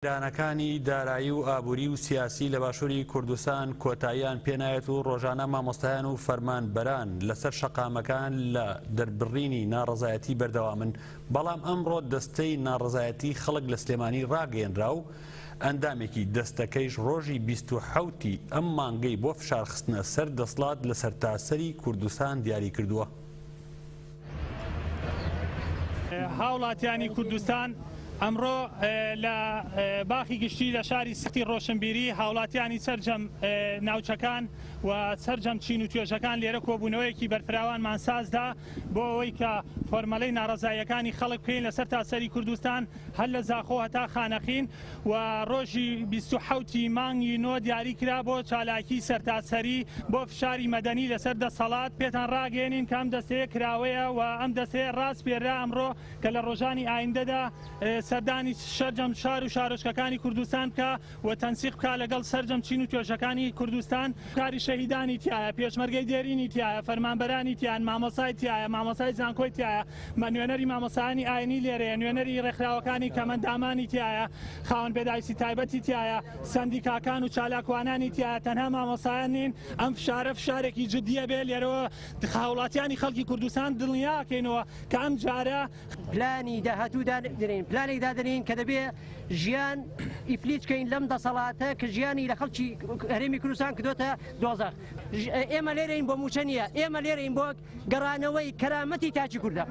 دانەکانی دارایی و ئابووری و سیاسی لە باشووری کوردستان کۆتاییان پێنایەت و ڕۆژانە مامۆستایان و فەرمانبەران لەسەر شەقامەکان لە دەربڕینی ناڕەزایەتی بەردەوامن، بەڵام ئەمڕۆ دەستەی ناڕەزایەتی خەڵک لە سلێمانی ڕاگەیەنرا و ئەندامێکی دەستەکەیش ڕۆژی 27 ئەم مانگەی بۆ فشارخستنە سەر دەسەڵات لە سەرتاسەری کوردستان دیاری کردووە. هاوڵاتیانی کوردستان ئەمڕۆ لە باخی گشتی لە شاری ستی ڕۆشنبیری هاوڵاتیانی سەرجەم ناوچەکان و سەرجەم چین و توێژەکان لێرە کۆبوونەوەیەکی بەرفراوان مانسازدا بۆ ئەوەی کە فۆرمەلەی ناڕەزایەکانی خەڵک بکەین لەسەر تاسەری کوردستان هەر لە زاخۆ هەتا خانەخین و ڕۆژی 27 مانگی نۆ دیاری کرا بۆ چالاکی سەرتاسەری بۆ فشاری مەدەنی لەسەر دەسەڵات. پێتان ڕاگەێنین کە ئەم دەستەیە کراوەیە و ئەم دەستەیە ڕاست پێرا ئەمڕۆ کە لە ڕۆژانی ئایندەدا سەردانی شەرجەم شار و شارۆچکەکانی کوردستان بکە و تەنسیق بکە لەگەڵ سەرجەم چین و توێژەکانی کوردستان. کاری شەهیدانی تایە، پێشمەرگەی دێرینی تایە، فەرمانبەرانی تیان، مامۆسای تایە، مامۆسای زانکۆی تایە، نوێنەری مامۆسایانی ئاینی لێرەیە، نوێنەری ڕێکخراوەکانی کەمەندامانی تایە، خاوەن بێدایسی تایبەتی تایە، سەندیکاکان و چالاکوانانی تایە. تەنها مامۆسایان نین. ئەم فشارە فشارێکی جدیە بێ لێرەوە هاوڵاتیانی خەڵکی کوردستان دڵنیاکەینەوە کە ئەم جارە پلانی داهاتوودا دەرین، پلانێک دادەنین کە دەبێ ژیان ئیفلیچکەین لەم دەسەڵاتە کە ژیانی لە خەڵکی هەرێمی کوردستان کردوتە دۆزەخ. ئێمە لێرەین بۆ موچە نییە، ئێمە لێرەین بۆ گەڕانەوەی کەرامەتی تاجی کوردە.